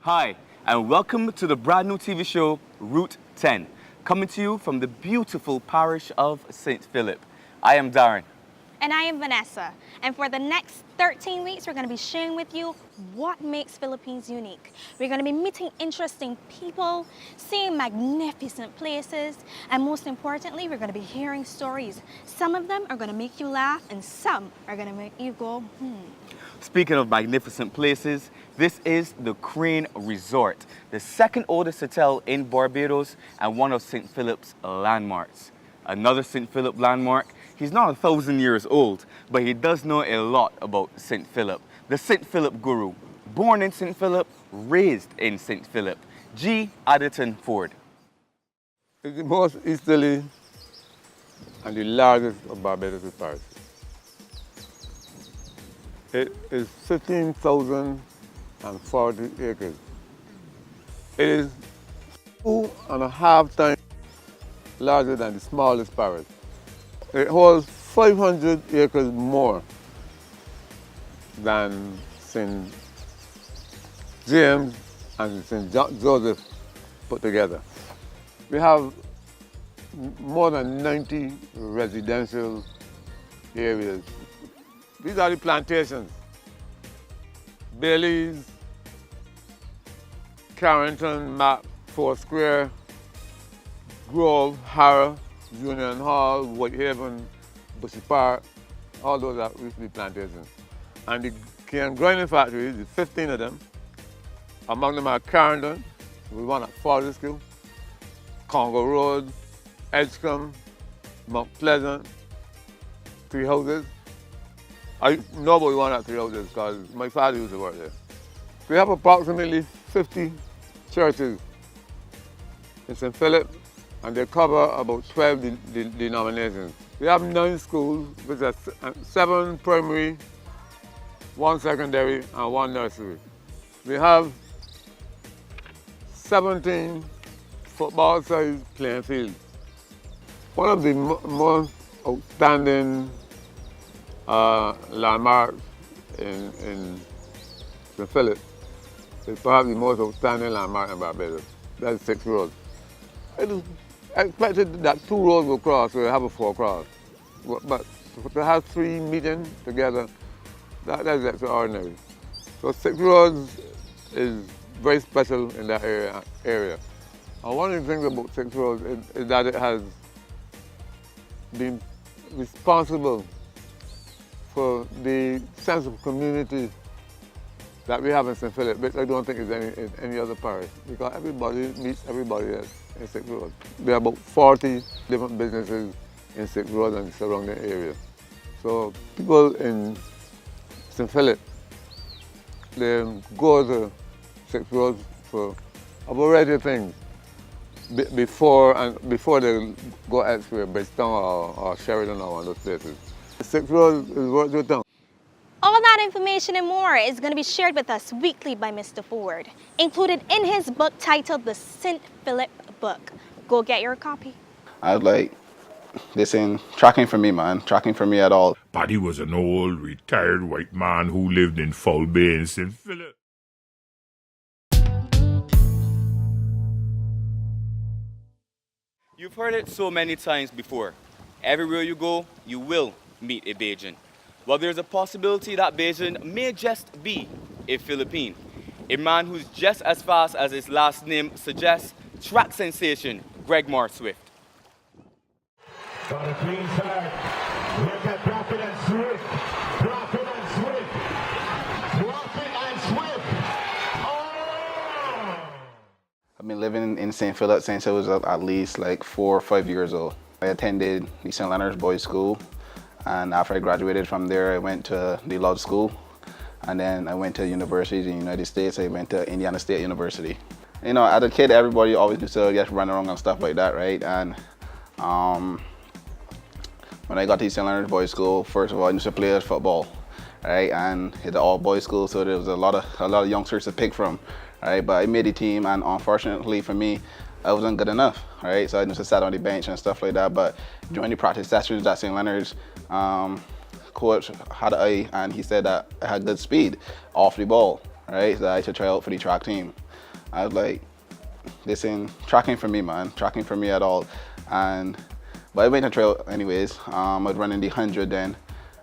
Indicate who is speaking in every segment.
Speaker 1: Hi, and welcome to the brand new TV show, Route 10, coming to you from the beautiful parish of St. Philip. I am Darren.
Speaker 2: And I am Vanessa. And for the next 13 weeks, we're going to be sharing with you what makes Philippines unique. We're going to be meeting interesting people, seeing magnificent places, and most importantly, we're going to be hearing stories. Some of them are going to make you laugh, and some are going to make you go,
Speaker 1: Speaking of magnificent places, this is the Crane Resort, the second oldest hotel in Barbados and one of St. Philip's landmarks. Another St. Philip landmark, he's not 1,000 years old, but he does know a lot about St. Philip. The St. Philip guru, born in St. Philip, raised in St. Philip, G. Addinton Forde.
Speaker 3: It's the most easterly and the largest of Barbados' parishes. It is 15,040 acres. It is 2.5 times larger than the smallest parish. It holds 500 acres more than St. James and St. Joseph put together. We have more than 90 residential areas. These are the plantations. Bailey's, Carrington, Map, Foursquare, Grove, Harrow, Union Hall, Whitehaven, Bushy Park, all those are recently plantations. And the cane grinding factories, there's 15 of them. Among them are Carrington, we one at Fortescue, Congo Road, Edgecombe, Mount Pleasant, Three Houses. I know about one at Three Houses because my father used to work there. We have approximately 50 churches in St. Philip, and they cover about 12 denominations. We have 9 schools, which are 7 primary, 1 secondary, and 1 nursery. We have 17 football-sized playing fields. One of the most outstanding landmarks in St. Philip is perhaps the most outstanding landmark in Barbados. That's 6 roads. It is expected that 2 roads will cross, so we have a 4 cross. But to have 3 meeting together, that's extraordinary. So 6 roads is very special in that area. And one of the things about 6 roads is that it has been responsible for the sense of community that we have in St. Philip, which I don't think is in any other parish, because everybody meets everybody else in 6 Roads. There are about 40 different businesses in 6 Roads and the surrounding area. So people in St. Philip, they go to 6 Roads for a variety of things before they go elsewhere, Bristol or Sheridan or one of those places. 6 Roads is worth your time.
Speaker 2: All that information and more is going to be shared with us weekly by Mr. Forde, included in his book titled The St. Philip Book. Go get your copy.
Speaker 4: I was like, this ain't tracking for me, man. Tracking for me at all.
Speaker 5: Paddy was an old, retired white man who lived in Foul Bay in St. Philip.
Speaker 1: You've heard it so many times before. Everywhere you go, you will meet a Bajan. Well, there's a possibility that Bajan may just be a Philippine. A man who's just as fast as his last name suggests, track sensation, Greggmar Swift.
Speaker 6: Got a clean start. Look at Profit and Swift. Profit and Swift. Profit and Swift. Oh!
Speaker 4: I've been living in St. Philip since I was at least like 4 or 5 years old. I attended the St. Leonard's Boys School, and after I graduated from there, I went to the law school, and then I went to universities in the United States. I went to Indiana State University. You know, as a kid, everybody always used to get run around and stuff like that, right? And when I got to St. Leonard's Boys School, first of all, I used to play football, right? And it's an all-boys school, so there was a lot of youngsters to pick from, right? But I made the team, and unfortunately for me, I wasn't good enough, right? So I just sat on the bench and stuff like that. But during the practice sessions at St. Leonard's, coach had an eye, and he said that I had good speed off the ball. right? So I should try out for the track team. I was like, this ain't tracking for me, man. Tracking for me at all. But I went to trail anyways. I was running the 100 then,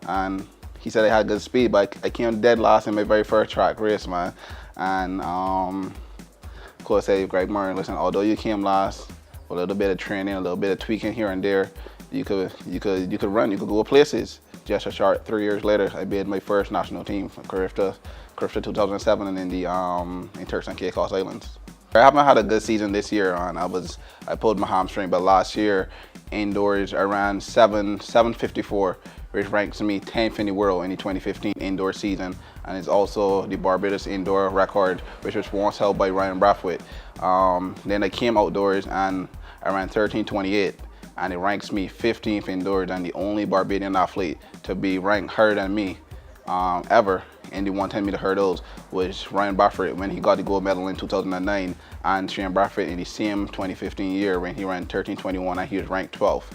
Speaker 4: and he said I had good speed, but I came dead last in my very first track race, man. And of course, I said, Greggmar, listen, although you came last, a little bit of training, a little bit of tweaking here and there, you could run, you could go places. Just a short 3 years later, I made my first national team for Carifta 2007 and in the in Turks and Caicos Islands. I haven't had a good season this year. I pulled my hamstring, but last year indoors I ran 754, which ranks me 10th in the world in the 2015 indoor season, and it's also the Barbados indoor record, which was once held by Ryan Brathwaite. Then I came outdoors and I ran 13:28, and it ranks me 15th indoors and the only Barbadian athlete to be ranked higher than me ever in the 110-meter hurdles was Ryan Brathwaite when he got the gold medal in 2009, and Shane Brathwaite in the same 2015 year when he ran 13:21 and he was ranked 12th.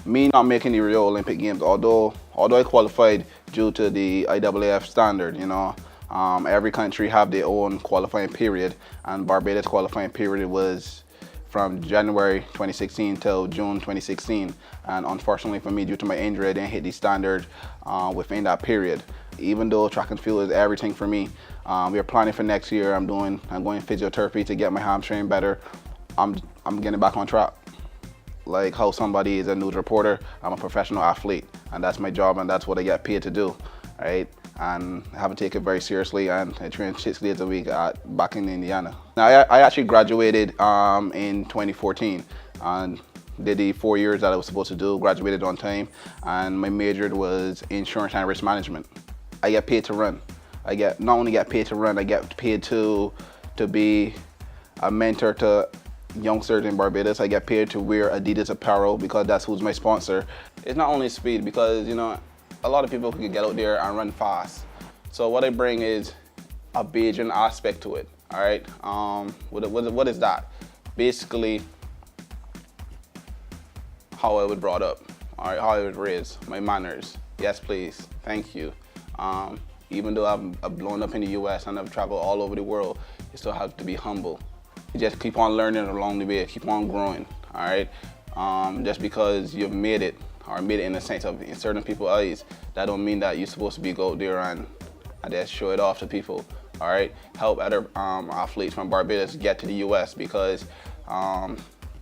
Speaker 4: Me not making the Rio Olympic Games, although I qualified due to the IAAF standard, you know, every country have their own qualifying period, and Barbados qualifying period was from January 2016 till June 2016, and unfortunately for me, due to my injury, I didn't hit the standard within that period. Even though track and field is everything for me, we are planning for next year. I'm going physiotherapy to get my hamstring better. I'm getting back on track. Like how somebody is a news reporter, I'm a professional athlete, and that's my job, and that's what I get paid to do, right? And I have to take it very seriously, and I train 6 days a week back in Indiana. Now, I actually graduated in 2014 and did the 4 years that I was supposed to do, graduated on time, and my major was insurance and risk management. I get paid to run. Not only get paid to run, I get paid to be a mentor to youngsters in Barbados. I get paid to wear Adidas apparel because that's who's my sponsor. It's not only speed, because you know, a lot of people can get out there and run fast. So what I bring is a Bajan aspect to it, all right? What is that? Basically, how I was brought up, all right? How I was raised, my manners. Yes, please, thank you. Even though I've blown up in the US and I've traveled all over the world, you still have to be humble. You just keep on learning along the way, keep on growing, all right? Just because you've made it, or made it in the sense of in certain people's eyes, that don't mean that you're supposed to be go out there and just show it off to people, all right? Help other athletes from Barbados get to the US, because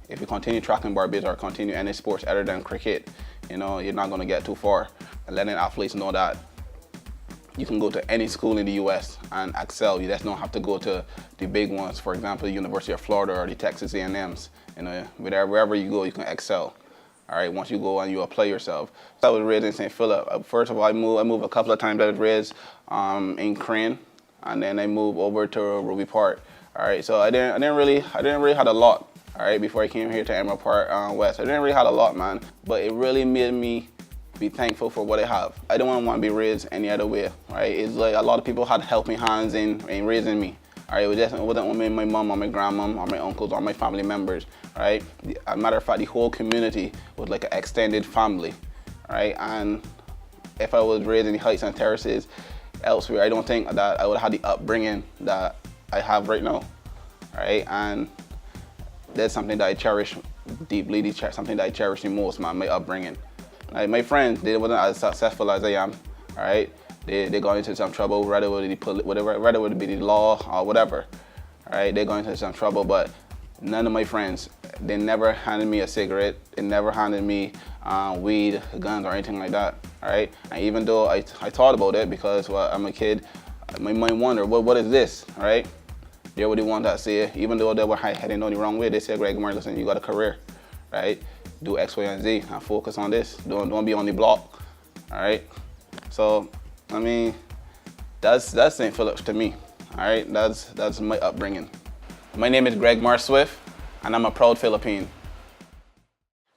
Speaker 4: if you continue tracking Barbados or continue any sports other than cricket, you know, you're not gonna get too far. And letting athletes know that you can go to any school in the US and excel. You just don't have to go to the big ones, for example, the University of Florida or the Texas A&Ms. You know, wherever you go, you can excel. All right, once you go and you apply yourself. So I was raised in St. Philip. First of all, I moved a couple of times. I was raised in Crane, and then I moved over to Ruby Park. All right, so I didn't really have a lot. All right, before I came here to Emerald Park West, I didn't really have a lot, man. But it really made me be thankful for what I have. I don't want to be raised any other way. Right? It's like a lot of people had helping hands in raising me. All right, it wasn't only my mom or my grandmom or my uncles or my family members. Right? As a matter of fact, the whole community was like an extended family. Right? And if I was raised in the heights and terraces elsewhere, I don't think that I would have had the upbringing that I have right now. Right? And that's something that I cherish deeply. Something that I cherish the most, man. My upbringing. Like my friends, they wasn't as successful as I am. All right? They got into some trouble, whether it be the law or whatever. All right? They got into some trouble, but none of my friends, they never handed me a cigarette. They never handed me weed, guns, or anything like that. All right? And even though I thought about it, because I'm a kid, my mind wondered, what is this? All right? They were the ones that say, even though they were heading on the wrong way, they said, Greggmar, listen, you got a career, right? Do X, Y, and Z and focus on this. Don't be on the block, all right? So, I mean, that's St. Philip to me, all right? That's my upbringing. My name is Greggmar Swift, and I'm a proud Philippine.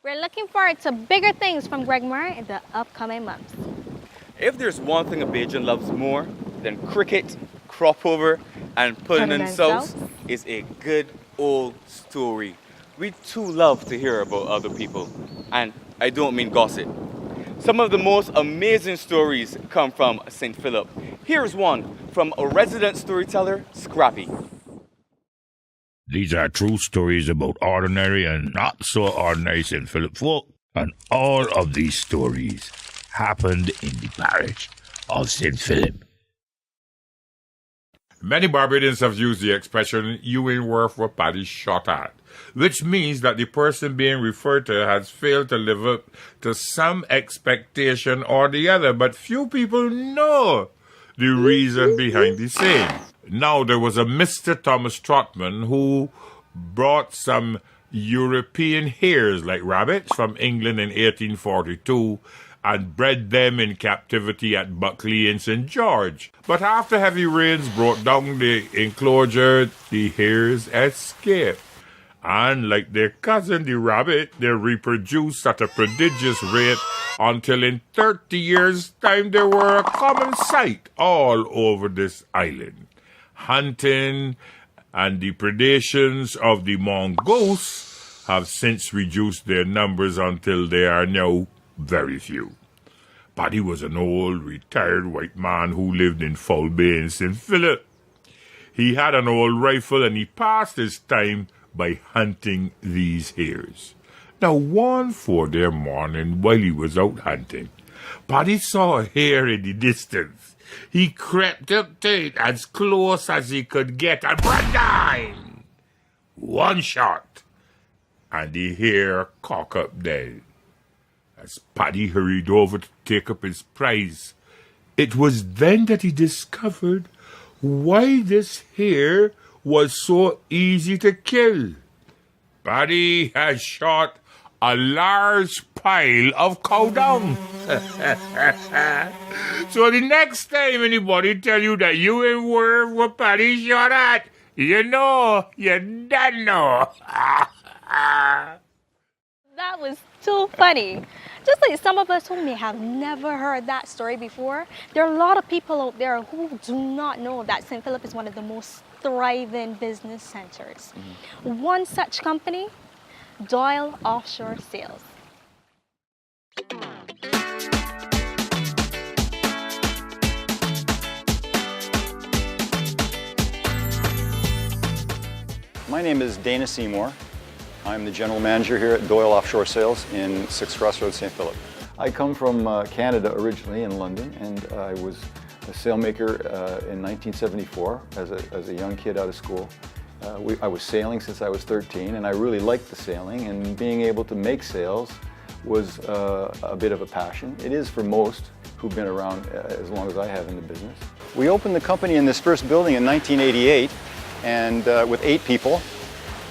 Speaker 2: We're looking forward to bigger things from Greggmar in the upcoming months.
Speaker 1: If there's one thing a Bajan loves more than cricket, crop over, and pudding and sauce, is a good old story. We too love to hear about other people, and I don't mean gossip. Some of the most amazing stories come from St. Philip. Here's one from a resident storyteller, Scrappy.
Speaker 5: These are true stories about ordinary and not so ordinary St. Philip folk, and all of these stories happened in the parish of St. Philip. Many Barbadians have used the expression, "you ain't worth what Paddy shot at," which means that the person being referred to has failed to live up to some expectation or the other, but few people know the reason behind the saying. Now, there was a Mr. Thomas Trotman who brought some European hares like rabbits from England in 1842 and bred them in captivity at Buckley in St. George. But after heavy rains brought down the enclosure, the hares escaped. And like their cousin, the rabbit, they reproduced at a prodigious rate until in 30 years' time they were a common sight all over this island. Hunting and the predations of the mongoose have since reduced their numbers until they are now very few. Paddy was an old, retired white man who lived in Forde in St. Philip. He had an old rifle and he passed his time by hunting these hares. Now, one Forde morning while he was out hunting, Paddy saw a hare in the distance. He crept up to it as close as he could get and bang! One shot, and the hare cocked up dead. As Paddy hurried over to take up his prize, it was then that he discovered why this hare was so easy to kill. Paddy has shot a large pile of cow dung. So the next time anybody tell you that you ain't worth what Paddy shot at, you know, you don't know.
Speaker 2: That was too funny. Just like some of us who may have never heard that story before, there are a lot of people out there who do not know that St. Philip is one of the most thriving business centers. One such company, Doyle Offshore Sails.
Speaker 7: My name is Dana Seymour. I'm the general manager here at Doyle Offshore Sails in 6 Crossroads, St. Philip. I come from Canada originally in London, and I was a sailmaker in 1974 as a young kid out of school. I was sailing since I was 13, and I really liked the sailing, and being able to make sails was a bit of a passion. It is for most who've been around as long as I have in the business. We opened the company in this first building in 1988, and with 8 people.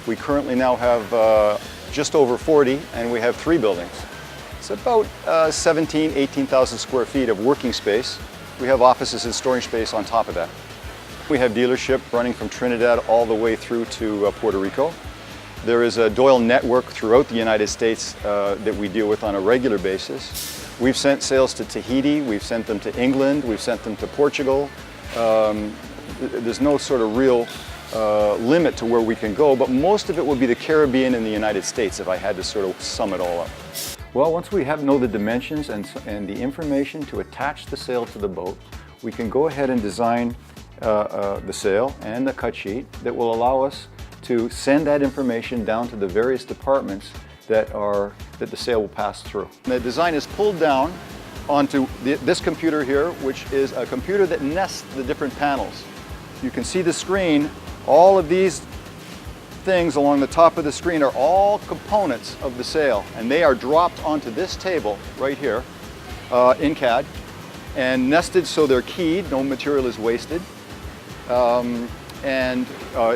Speaker 7: We currently now have just over 40, and we have 3 buildings. It's about 18,000 square feet of working space. We have offices and storage space on top of that. We have dealership running from Trinidad all the way through to Puerto Rico. There is a Doyle network throughout the United States that we deal with on a regular basis. We've sent sails to Tahiti, we've sent them to England, we've sent them to Portugal. There's no sort of real limit to where we can go, but most of it will be the Caribbean and the United States if I had to sort of sum it all up. Well, once we know the dimensions and the information to attach the sail to the boat, we can go ahead and design the sail and the cut sheet that will allow us to send that information down to the various departments that the sail will pass through. And the design is pulled down onto this computer here, which is a computer that nests the different panels. You can see the screen. All of these things along the top of the screen are all components of the sail, and they are dropped onto this table right here in CAD and nested so they're keyed, no material is wasted. And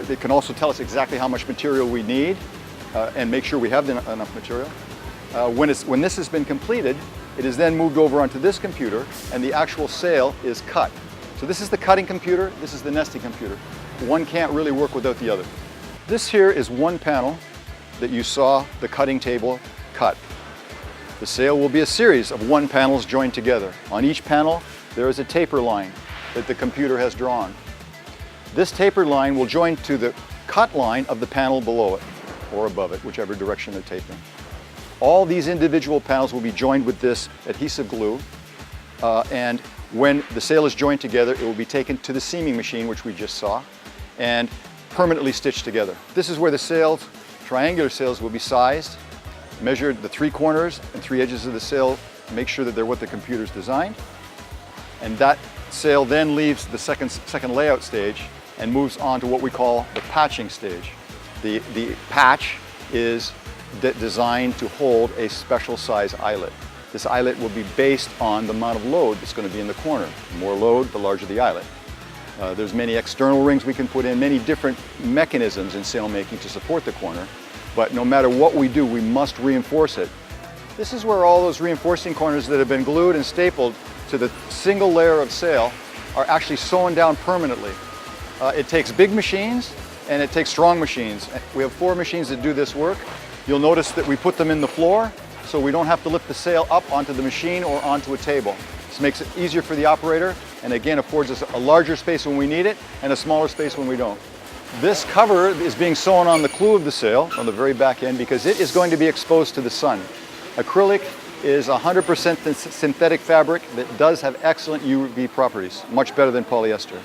Speaker 7: it can also tell us exactly how much material we need and make sure we have enough material. When this has been completed, it is then moved over onto this computer and the actual sail is cut. So this is the cutting computer, this is the nesting computer. One can't really work without the other. This here is one panel that you saw the cutting table cut. The sail will be a series of 1 panels joined together. On each panel, there is a taper line that the computer has drawn. This taper line will join to the cut line of the panel below it, or above it, whichever direction they're tapering. All these individual panels will be joined with this adhesive glue, and when the sail is joined together, it will be taken to the seaming machine, which we just saw, and permanently stitched together. This is where the sails, triangular sails, will be sized, measured the 3 corners and 3 edges of the sail, make sure that they're what the computer's designed, and that sail then leaves the second layout stage and moves on to what we call the patching stage. The patch is designed to hold a special size eyelet. This eyelet will be based on the amount of load that's going to be in the corner. The more load, the larger the eyelet. There's many external rings we can put in, many different mechanisms in sail making to support the corner, but no matter what we do, we must reinforce it. This is where all those reinforcing corners that have been glued and stapled to the single layer of sail are actually sewn down permanently. It takes big machines and it takes strong machines. We have 4 machines that do this work. You'll notice that we put them in the floor so we don't have to lift the sail up onto the machine or onto a table. This makes it easier for the operator and again affords us a larger space when we need it and a smaller space when we don't. This cover is being sewn on the clew of the sail on the very back end because it is going to be exposed to the sun. Acrylic is 100% synthetic fabric that does have excellent UV properties, much better than polyester.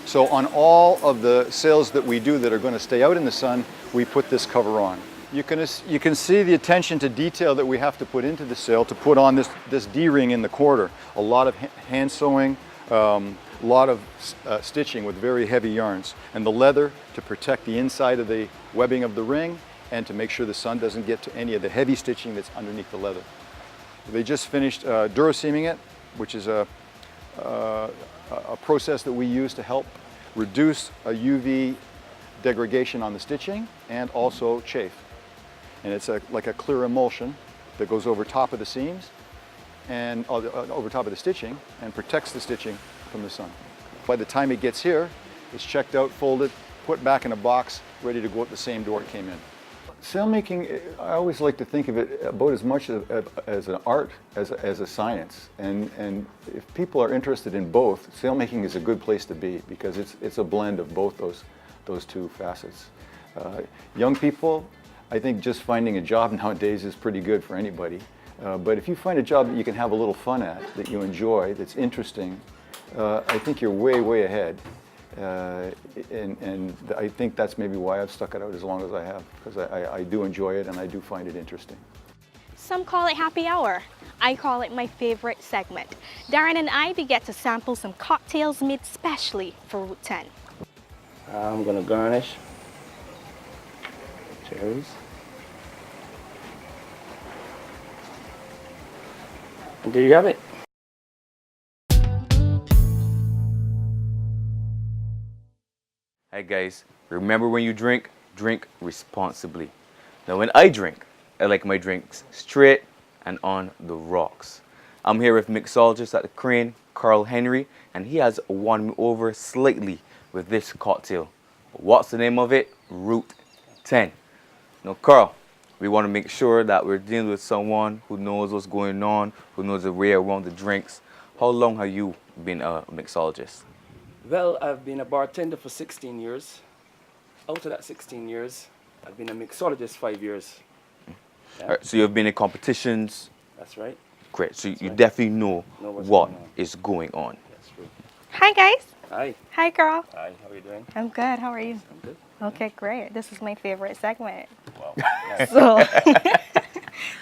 Speaker 7: So on all of the sails that we do that are going to stay out in the sun, we put this cover on. You can see the attention to detail that we have to put into the sail to put on this D-ring in the quarter. A lot of hand sewing, a lot of stitching with very heavy yarns, and the leather to protect the inside of the webbing of the ring and to make sure the sun doesn't get to any of the heavy stitching that's underneath the leather. They just finished Duraseaming it, which is a process that we use to help reduce a UV degradation on the stitching and also chafe. And it's like a clear emulsion that goes over top of the seams and over top of the stitching and protects the stitching from the sun. By the time it gets here, it's checked out, folded, put back in a box, ready to go out the same door it came in. Sail making, I always like to think of it about as much as an art as a science. And if people are interested in both, sail making is a good place to be because it's a blend of both those 2 facets. Young people, I think just finding a job nowadays is pretty good for anybody. But if you find a job that you can have a little fun at, that you enjoy, that's interesting, I think you're way, way ahead. And I think that's maybe why I've stuck it out as long as I have, because I do enjoy it and I do find it interesting.
Speaker 2: Some call it happy hour. I call it my favorite segment. Darren and I, we get to sample some cocktails made specially for Route 10.
Speaker 8: I'm gonna garnish cherries. And there you have it.
Speaker 1: Hey guys, remember when you drink, drink responsibly. Now when I drink, I like my drinks straight and on the rocks. I'm here with mixologist at the Crane, Carl Henry, and he has won me over slightly with this cocktail. What's the name of it? Route 10. Now Carl, we want to make sure that we're dealing with someone who knows what's going on, who knows the way around the drinks. How long have you been a mixologist?
Speaker 8: Well, I've been a bartender for 16 years. Out of that 16 years, I've been a mixologist 5 years. Yeah.
Speaker 1: All right, so you've been in competitions?
Speaker 8: That's right.
Speaker 1: Great, so
Speaker 8: That's
Speaker 1: you
Speaker 8: right.
Speaker 1: definitely know
Speaker 8: what's
Speaker 1: what
Speaker 8: going on.
Speaker 1: is going on.
Speaker 8: That's true.
Speaker 2: Hi guys.
Speaker 8: Hi.
Speaker 2: Hi Carl.
Speaker 8: Hi, how are you doing?
Speaker 2: I'm good. How are you?
Speaker 8: I'm good.
Speaker 2: Okay, great. This is my favorite segment.
Speaker 8: Wow. Nice.
Speaker 2: So,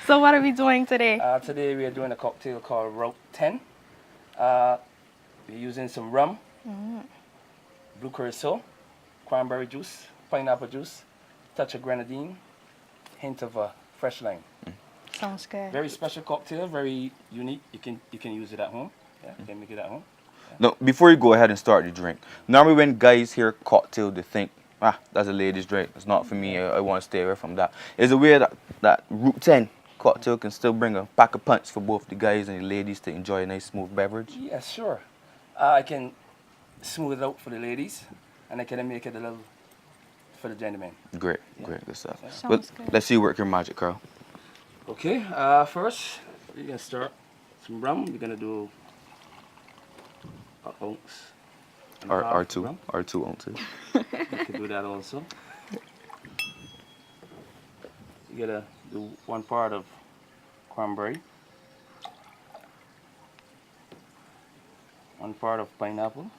Speaker 2: so what are we doing today?
Speaker 8: Today we are doing a cocktail called Route 10. We're using some rum, blue curacao, cranberry juice, pineapple juice, touch of grenadine, hint of fresh lime.
Speaker 2: Sounds good.
Speaker 8: Very special cocktail, very unique. You can use it at home. Yeah, you can make it at home.
Speaker 1: Now, before you go ahead and start the drink, normally when guys hear cocktail, they think, that's a ladies' drink. It's not for me. I want to stay away from that. Is it weird that Route 10 cocktail can still bring a pack of punch for both the guys and the ladies to enjoy a nice smooth beverage?
Speaker 8: Yes, sure. I can smooth it out for the ladies, and I can make it a little for the gentlemen.
Speaker 1: Great, great, good stuff.
Speaker 2: Sounds
Speaker 1: Well,
Speaker 2: good.
Speaker 1: let's see you work your magic, Carl.
Speaker 8: Okay, first we're gonna start some rum. We're gonna do an ounce. and a half
Speaker 1: R2,
Speaker 8: rum.
Speaker 1: R2 ounces.
Speaker 8: You can do that also. You gotta do 1 part of cranberry, 1 part of pineapple.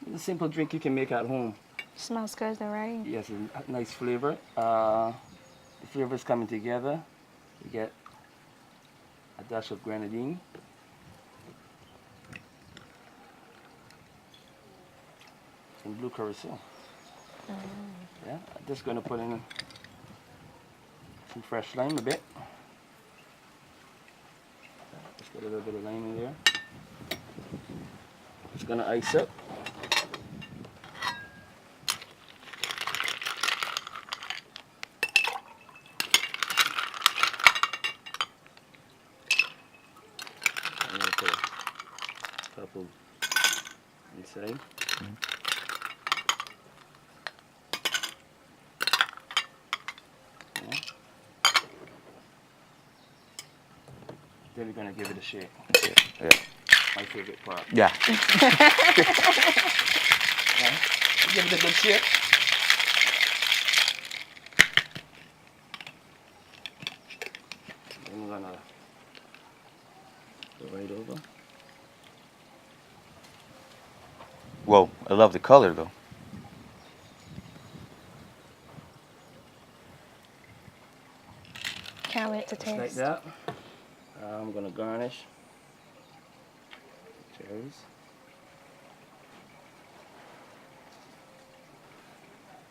Speaker 8: It's a simple drink you can make at home.
Speaker 2: Smells good already.
Speaker 8: Yes, a nice flavor. The flavors coming together. You get a dash of grenadine. Some blue curacao. Yeah, I'm just going to put in some fresh lime a bit. Just get a little bit of lime in there. It's going to ice up. I'm going to put a couple inside. Then we're gonna give it a shake.
Speaker 1: Yeah.
Speaker 8: My favorite part.
Speaker 1: Yeah.
Speaker 8: Yeah. Give it a good shake. Then we're gonna go right over.
Speaker 1: Whoa, I love the color though.
Speaker 2: Can't wait to
Speaker 8: Just like
Speaker 2: taste.
Speaker 8: that. I'm gonna garnish cherries.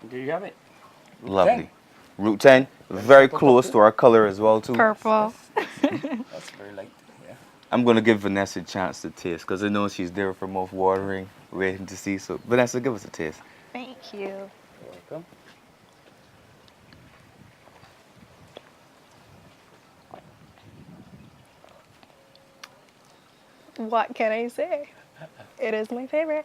Speaker 8: And there you have it.
Speaker 1: Lovely.
Speaker 8: 10.
Speaker 1: Route 10, very close to our color as well too.
Speaker 2: Purple.
Speaker 8: That's very light. Yeah.
Speaker 1: I'm gonna give Vanessa a chance to taste because I know she's there for mouth watering, waiting to see. So Vanessa, give us a taste.
Speaker 2: Thank you.
Speaker 8: You're welcome.
Speaker 2: What can I say? It is my favorite.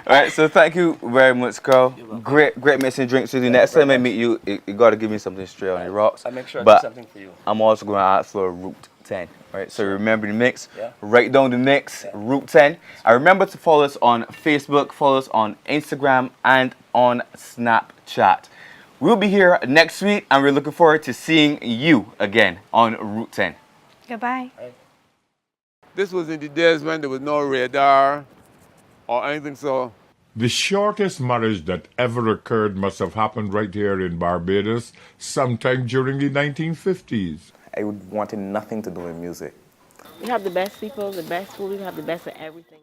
Speaker 1: All right, so thank you very much, Carl. Great mixing drinks with you. Next time I meet you, you gotta give me something straight on the rocks.
Speaker 8: I'll make sure I
Speaker 1: But
Speaker 8: do something for you.
Speaker 1: I'm also gonna ask for a Route 10. All right, so remember the mix.
Speaker 8: Yeah.
Speaker 1: Write down the mix, Route 10. And remember to follow us on Facebook, follow us on Instagram, and on Snapchat. We'll be here next week, and we're looking forward to seeing you again on Route 10.
Speaker 2: Goodbye.
Speaker 3: This was in the days when there was no radar or anything, so
Speaker 5: The shortest marriage that ever occurred must have happened right here in Barbados sometime during the 1950s.
Speaker 9: I wanted nothing to do with music.
Speaker 10: We have the best people, the best food, we have the best of everything.